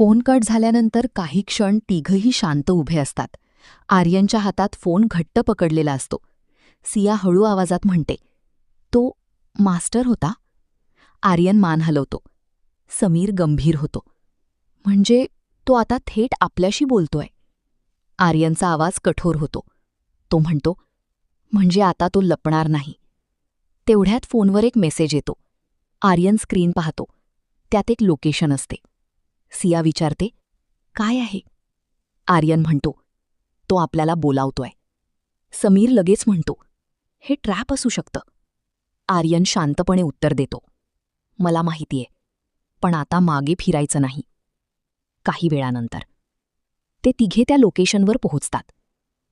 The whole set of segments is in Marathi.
फोन कट झाल्यानंतर काही क्षण तिघही शांत उभे असतात. आर्यनच्या हातात फोन घट्ट पकडलेला असतो. सिया हळू आवाजात म्हणते, "तो मास्टर होता?" आर्यन मान हलवतो. समीर गंभीर होतो. "म्हणजे तो आता थेट आपल्याशी बोलतोय." आर्यनचा आवाज कठोर होतो. तो म्हणतो, "म्हणजे आता तो लपणार नाही." तेवढ्यात फोनवर एक मेसेज येतो. आर्यन स्क्रीन पाहतो. त्यात एक लोकेशन असते. सिया विचारते, "काय आहे?" आर्यन म्हणतो, "तो आपल्याला बोलावतोय." समीर लगेच म्हणतो, "हे ट्रॅप असू शकतं." आर्यन शांतपणे उत्तर देतो, "मला माहितीये, पण आता मागे फिरायचं नाही." काही वेळानंतर ते तिघे त्या लोकेशनवर पोहोचतात.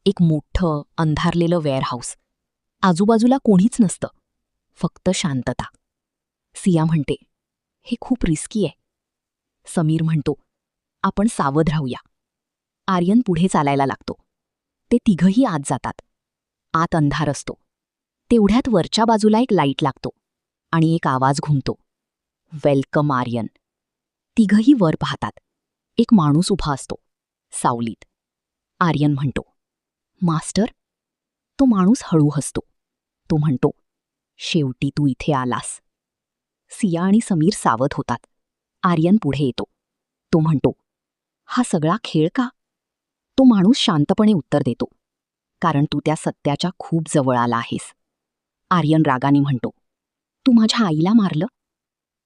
एक मोठं अंधारलेलं वेअरहाऊस. आजूबाजूला कोणीच नसतं, फक्त शांतता. सिया म्हणते, "हे खूप रिस्की आहे." समीर म्हणतो, "आपण सावध राहूया." आर्यन पुढे चालायला लागतो. ते तिघही आत जातात. आत अंधार असतो. तेवढ्यात वरच्या बाजूला एक लाईट लागतो आणि एक आवाज घुमतो, "वेलकम आर्यन." तिघही वर पाहतात. एक माणूस उभा असतो, सावलीत. आर्यन म्हणतो, "मास्टर?" तो माणूस हळू हसतो. तो म्हणतो, "शेवटी तू इथे आलास." सिया आणि समीर सावध होतात. आर्यन पुढे येतो. तो म्हणतो, "हा सगळा खेळ का?" तो माणूस शांतपणे उत्तर देतो, "कारण तू त्या सत्याच्या खूप जवळ आला आहेस." आर्यन रागाने म्हणतो, "तू माझ्या आईला मारलं?"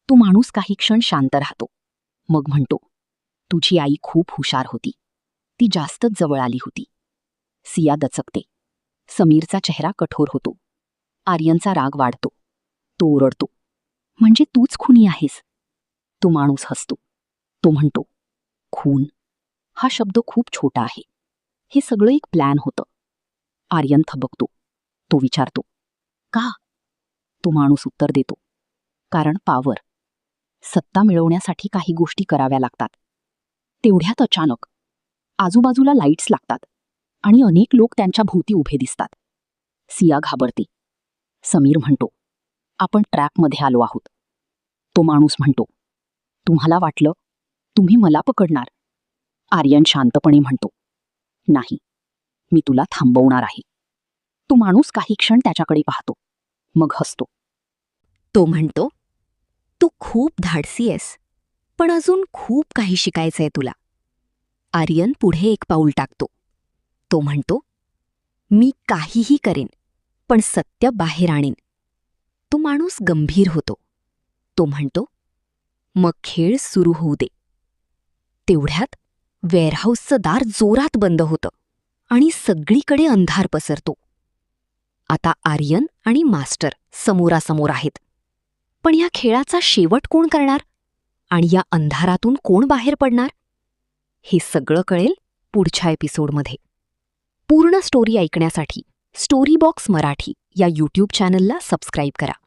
तो माणूस काही क्षण शांत राहतो. मग म्हणतो, "तुझी आई खूप हुशार होती. ती जास्तच जवळ आली होती." सिया दचकते. समीरचा चेहरा कठोर होतो. आर्यनचा राग वाढतो. तो ओरडतो, "म्हणजे तूच खुनी आहेस?" तो माणूस हसतो. तो म्हणतो, "खून हा शब्द खूप छोटा आहे. हे सगळं एक प्लॅन होतं." आर्यन थबकतो. तो विचारतो, "का?" तो माणूस उत्तर देतो, "कारण पावर. सत्ता मिळवण्यासाठी काही गोष्टी कराव्या लागतात." तेवढ्यात अचानक आजूबाजूला लाईट्स लागतात आणि अनेक लोक त्यांच्या भोवती उभे दिसतात. सिया घाबरते. समीर म्हणतो, "आपण ट्रॅपमध्ये आलो आहोत." तो माणूस म्हणतो, "तुम्हाला वाटलं तुम्ही मला पकडणार?" आर्यन शांतपणे म्हणतो, "नाही, मी तुला थांबवणार आहे." तो माणूस काही क्षण त्याच्याकडे पाहतो, मग हसतो. तो म्हणतो, "तू खूप धाडसी आहेस, पण अजून खूप काही शिकायचंय तुला." आर्यन पुढे एक पाऊल टाकतो. तो म्हणतो, "मी काहीही करेन, पण सत्य बाहेर आणेन." तो माणूस गंभीर होतो. तो म्हणतो, "मग खेळ सुरू होऊ दे." तेवढ्यात वेअरहाऊसचं दार जोरात बंद होतं आणि सगळीकडे अंधार पसरतो. आता आर्यन आणि मास्टर समोरासमोर आहेत. पण या खेळाचा शेवट कोण करणार आणि या अंधारातून कोण बाहेर पडणार, हे सगळं कळेल पुढच्या एपिसोडमध्ये. पूर्ण स्टोरी ऐकण्यासाठी स्टोरी बॉक्स मराठी या यूट्यूब चॅनलला सबस्क्राईब करा.